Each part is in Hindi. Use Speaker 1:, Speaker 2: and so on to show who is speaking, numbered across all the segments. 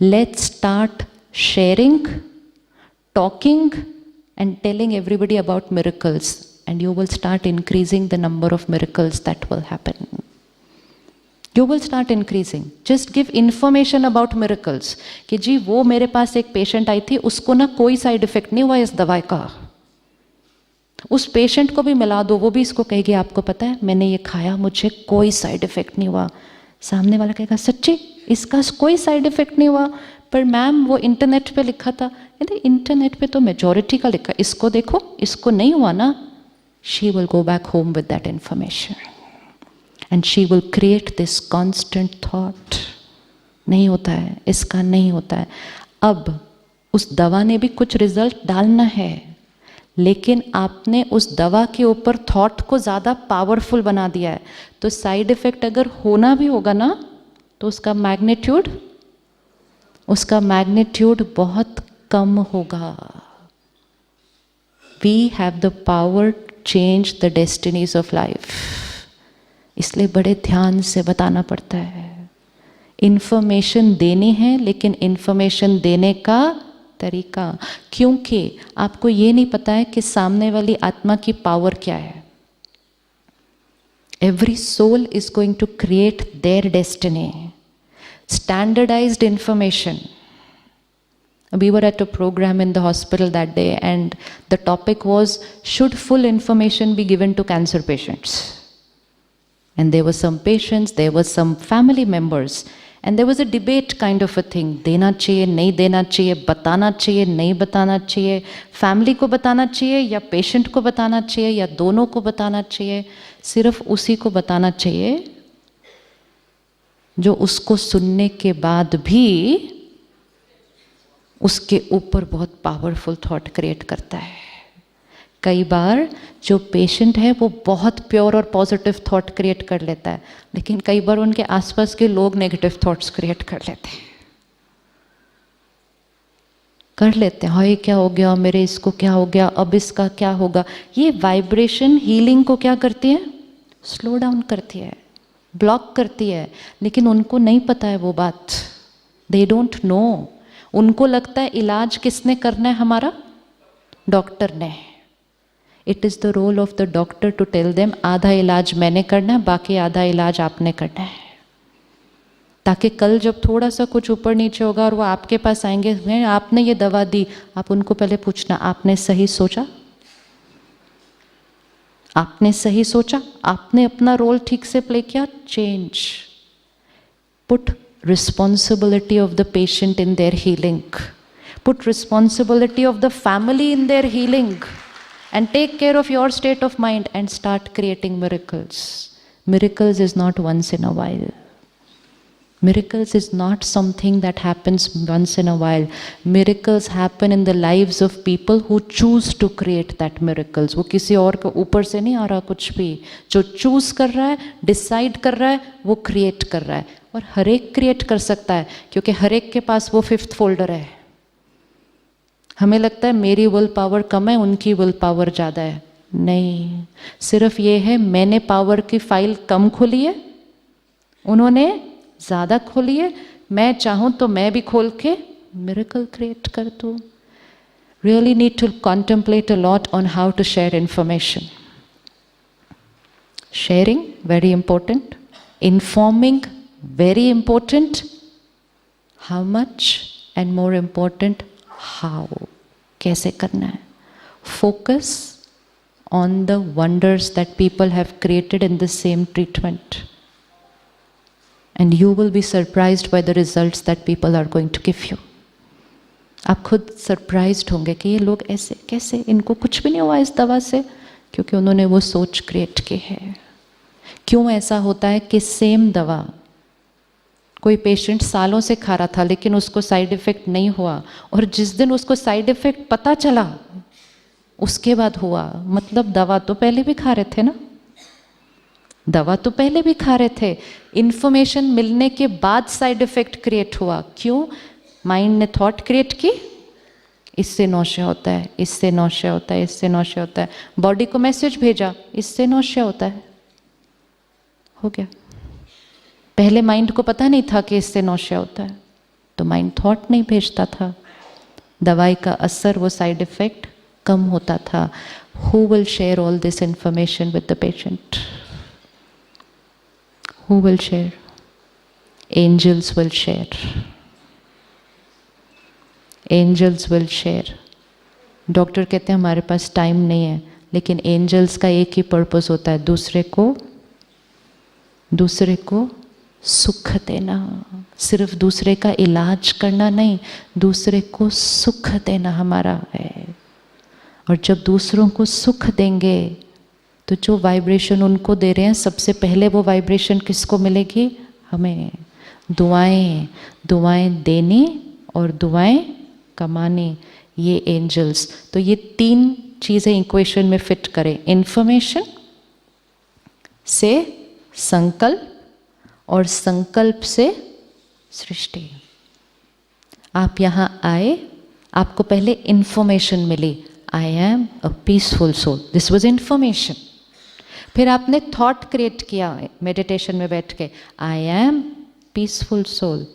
Speaker 1: Let's start sharing, talking and telling everybody about miracles, and you will start increasing the number of miracles that will happen. You will start increasing. Just give information about miracles. कि जी वो मेरे पास एक पेशेंट आई थी, उसको ना कोई साइड इफेक्ट नहीं हुआ इस दवाई का. उस पेशेंट को भी मिला दो, वो भी इसको कहेगी आपको पता है मैंने ये खाया, मुझे कोई साइड इफेक्ट नहीं हुआ. सामने वाला कहेगा सच्ची इसका कोई साइड इफेक्ट नहीं हुआ, पर मैम वो इंटरनेट पे लिखा था. इंटरनेट पे तो मेजॉरिटी का लिखा, इसको देखो इसको नहीं हुआ ना. She will go back home with that information and she will create this constant thought. नहीं होता है, इसका नहीं होता है. अब उस दवा ने भी कुछ रिजल्ट डालना है, लेकिन आपने उस दवा के ऊपर थॉट को ज़्यादा पावरफुल बना दिया है. तो साइड इफेक्ट अगर होना भी होगा ना, तो उसका मैग्नीट्यूड बहुत कम होगा. We have the power to change the destinies of life. इसलिए बड़े ध्यान से बताना पड़ता है. इंफॉर्मेशन देनी है, लेकिन इंफॉर्मेशन देने का तरीका, क्योंकि आपको ये नहीं पता है कि सामने वाली आत्मा की पावर क्या है. Every soul is going to create their destiny. Standardized information. We were at a program in the hospital that day and the topic was, should full information be given to cancer patients? And there were some patients, there were some family members, and there was a debate kind of a thing. देना चाहिए, नहीं देना चाहिए, बताना चाहिए, नहीं बताना चाहिए, फैमिली को बताना चाहिए या पेशेंट को बताना चाहिए या दोनों को बताना चाहिए. सिर्फ उसी को बताना चाहिए जो उसको सुनने के बाद भी उसके ऊपर बहुत पावरफुल थॉट क्रिएट करता है. कई बार जो पेशेंट है वो बहुत प्योर और पॉजिटिव थॉट क्रिएट कर लेता है, लेकिन कई बार उनके आसपास के लोग नेगेटिव थॉट्स क्रिएट कर लेते हैं. हाँ ये क्या हो गया, मेरे इसको क्या हो गया, अब इसका क्या होगा. ये वाइब्रेशन हीलिंग को क्या करती है, स्लो डाउन करती है, ब्लॉक करती है. लेकिन उनको नहीं पता है वो बात. They don't know. उनको लगता है इलाज किसने करना है, हमारा डॉक्टर ने. It is the role of the doctor to tell them आधा इलाज मैंने करना है, बाकी आधा इलाज आपने करना है. ताकि कल जब थोड़ा सा कुछ ऊपर नीचे होगा और वो आपके पास आएंगे, आपने ये दवा दी, आप उनको पहले पूछना आपने सही सोचा, आपने सही सोचा, आपने अपना रोल ठीक से प्ले किया. Change. Put responsibility of the patient in their healing. Put responsibility of the family in their healing and take care of your state of mind and start creating miracles. Miracles is not once in a while. Miracles is not something that happens once in a while. Miracles happen in the lives of people who choose to create that miracles. वो किसी और के ऊपर से नहीं आ रहा कुछ भी. जो चूज कर रहा है, डिसाइड कर रहा है, वो क्रिएट कर रहा है. और हर एक क्रिएट कर सकता है, क्योंकि हर एक के पास वो 5th फोल्डर है. हमें लगता है मेरी विल पावर कम है, उनकी विल पावर ज़्यादा है. नहीं, सिर्फ ये है मैंने पावर की फाइल कम खोली है, उन्होंने ज़्यादा खोली है. मैं चाहूँ तो मैं भी खोल के मिरेकल क्रिएट कर दूँ. Really need to contemplate a lot on how to share information. Sharing very important. Informing very important. How much and more important, how. कैसे करना है. Focus on the wonders that people have created in the same treatment. And you will be surprised by the results that people are going to give you. आप खुद सरप्राइज्ड होंगे कि ये लोग ऐसे कैसे, इनको कुछ भी नहीं हुआ इस दवा से, क्योंकि उन्होंने वो सोच क्रिएट की है. क्यों ऐसा होता है कि सेम दवा कोई पेशेंट सालों से खा रहा था लेकिन उसको साइड इफ़ेक्ट नहीं हुआ, और जिस दिन उसको साइड इफ़ेक्ट पता चला उसके बाद हुआ. मतलब दवा तो पहले भी खा रहे थे ना, दवा तो पहले भी खा रहे थे. इन्फॉर्मेशन मिलने के बाद साइड इफ़ेक्ट क्रिएट हुआ. क्यों? माइंड ने थॉट क्रिएट की, इससे नौशिया होता है, इससे नौशिया होता है, इससे नौशिया होता है. बॉडी को मैसेज भेजा, इससे नौशिया होता है, हो गया. पहले माइंड को पता नहीं था कि इससे नौशिया होता है. तो माइंड थॉट नहीं भेजता था, दवाई का असर, वो साइड इफेक्ट कम होता था. Who will share all this information with the patient? Who will share? Angels will share. Angels will share. Doctor कहते हैं हमारे पास टाइम नहीं है, लेकिन एंजल्स का एक ही पर्पस होता है, दूसरे को सुख देना. सिर्फ दूसरे का इलाज करना नहीं, दूसरे को सुख देना हमारा है. और जब दूसरों को सुख देंगे तो जो वाइब्रेशन उनको दे रहे हैं, सबसे पहले वो वाइब्रेशन किसको मिलेगी? हमें. दुआएं देनी और दुआएं कमानी, ये एंजल्स. तो ये 3 चीज़ें इक्वेशन में फिट करें. इन्फॉर्मेशन से संकल्प और संकल्प से सृष्टि. आप यहाँ आए, आपको पहले इन्फॉर्मेशन मिली, I am a peaceful soul. This was information. फिर आपने थॉट क्रिएट किया मेडिटेशन में बैठ के, I am peaceful soul.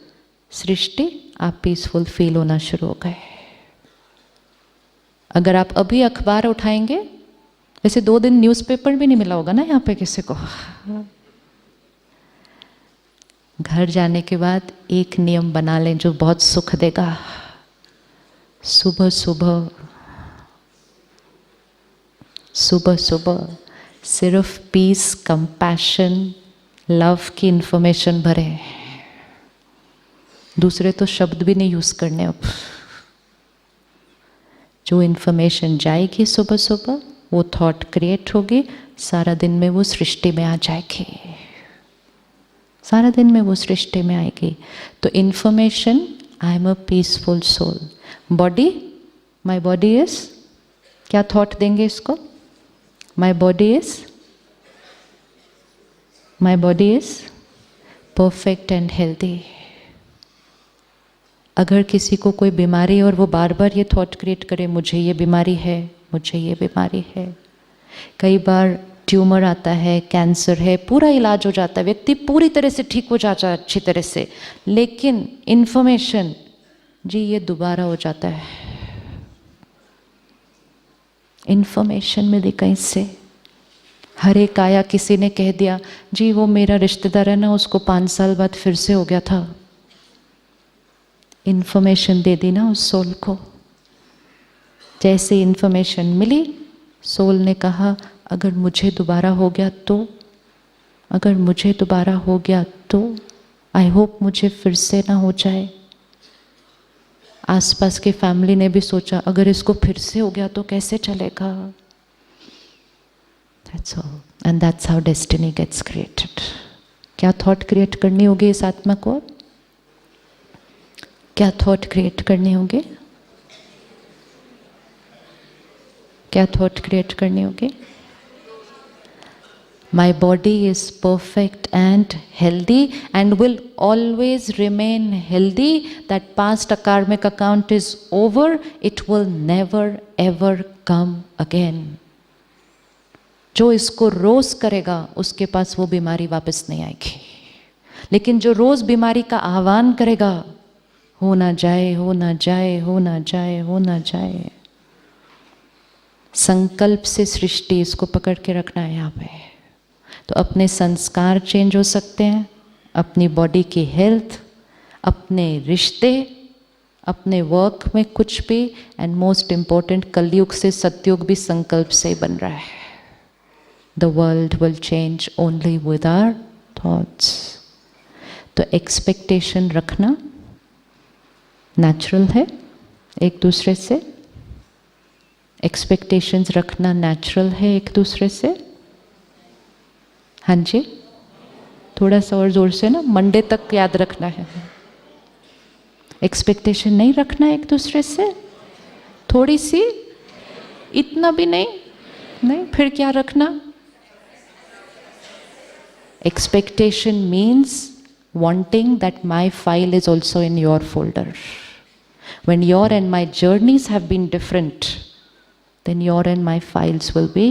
Speaker 1: Srishti, आप पीसफुल फील होना शुरू हो गए. अगर आप अभी अखबार उठाएंगे, वैसे 2 दिन न्यूज़पेपर भी नहीं मिला होगा ना यहाँ पे किसी को. घर जाने के बाद एक नियम बना लें जो बहुत सुख देगा. सुबह सुबह सिर्फ पीस, कंपैशन, लव की इंफॉर्मेशन भरे. दूसरे तो शब्द भी नहीं यूज करने. अब जो इंफॉर्मेशन जाएगी सुबह वो थॉट क्रिएट होगी, सारा दिन में वो सृष्टि में आ जाएगी, सारा दिन में वो सृष्टि में आएगी. तो information, I am a peaceful soul. Body, my body is, क्या थॉट देंगे इसको? My body is perfect and healthy. अगर किसी को कोई बीमारी है और वो बार बार ये थॉट क्रिएट करे, मुझे ये बीमारी है, मुझे ये बीमारी है. कई बार ट्यूमर आता है, कैंसर है, पूरा इलाज हो जाता है, व्यक्ति पूरी तरह से ठीक हो जाता है अच्छी तरह से, लेकिन इन्फॉर्मेशन, जी ये दोबारा हो जाता है. इन्फॉर्मेशन मिली कहीं से. हर एक आया, किसी ने कह दिया जी वो मेरा रिश्तेदार है ना, उसको 5 साल बाद फिर से हो गया था. इन्फॉर्मेशन दे दी ना उस सोल को. जैसे इन्फॉर्मेशन मिली, सोल ने कहा अगर मुझे दोबारा हो गया तो, अगर मुझे दोबारा हो गया तो, आई होप मुझे फिर से ना हो जाए. आसपास की फैमिली ने भी सोचा अगर इसको फिर से हो गया तो कैसे चलेगा. That's all. And that's how destiny gets created. क्या थॉट क्रिएट करनी होगी इस आत्मा को? क्या थॉट क्रिएट करनी होगी? क्या थॉट क्रिएट करनी होगी? My body is perfect and healthy and will always remain healthy. That past karmic account is over. It will never ever come again. जो इसको रोज करेगा उसके पास वो बीमारी वापस नहीं आएगी. लेकिन जो रोज बीमारी का आह्वान करेगा, हो ना जाए, हो ना जाए, हो ना जाए, हो ना जाए, संकल्प से सृष्टि, इसको पकड़ के रखना है यहाँ पे. तो अपने संस्कार चेंज हो सकते हैं, अपनी बॉडी की हेल्थ, अपने रिश्ते, अपने वर्क में कुछ भी, एंड मोस्ट इम्पोर्टेंट कलयुग से सतयुग भी संकल्प से ही बन रहा है. The world will change only with our thoughts. तो एक्सपेक्टेशन रखना नेचुरल है एक दूसरे से. एक्सपेक्टेशंस रखना नेचुरल है एक दूसरे से. हाँ जी, थोड़ा सा और जोर से ना, मंडे तक याद रखना है. एक्सपेक्टेशन नहीं रखना एक दूसरे से, थोड़ी सी, इतना भी नहीं, फिर क्या रखना? Expectation means wanting that my file is also in your folder. When your and my journeys have been different, then your and my files will be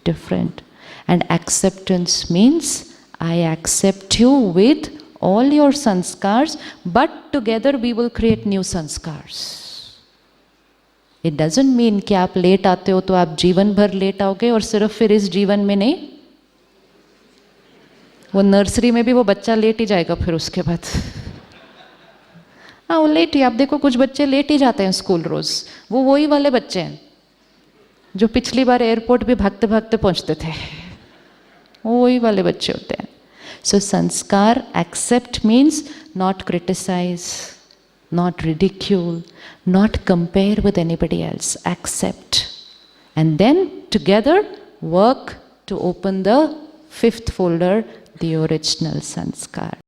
Speaker 1: different. And acceptance means I accept you with all your sanskars, but together we will create new sanskars. It doesn't mean कि आप लेट आते हो तो आप जीवन भर लेट आओगे और सिर्फ फिर इस जीवन में नहीं, वो नर्सरी में भी वो बच्चा लेट ही जाएगा फिर उसके बाद। हाँ वो लेट ही, आप देखो कुछ बच्चे लेट ही जाते हैं स्कूल रोज, वो वही वाले बच्चे हैं जो पिछली बार एयरपोर्ट भी भागते भागते पहुंचते थे, वो वही वाले बच्चे होते हैं। So sanskar accept means not criticize, not ridicule, not compare with anybody else, accept. And then together work to open the fifth folder, the original sanskar.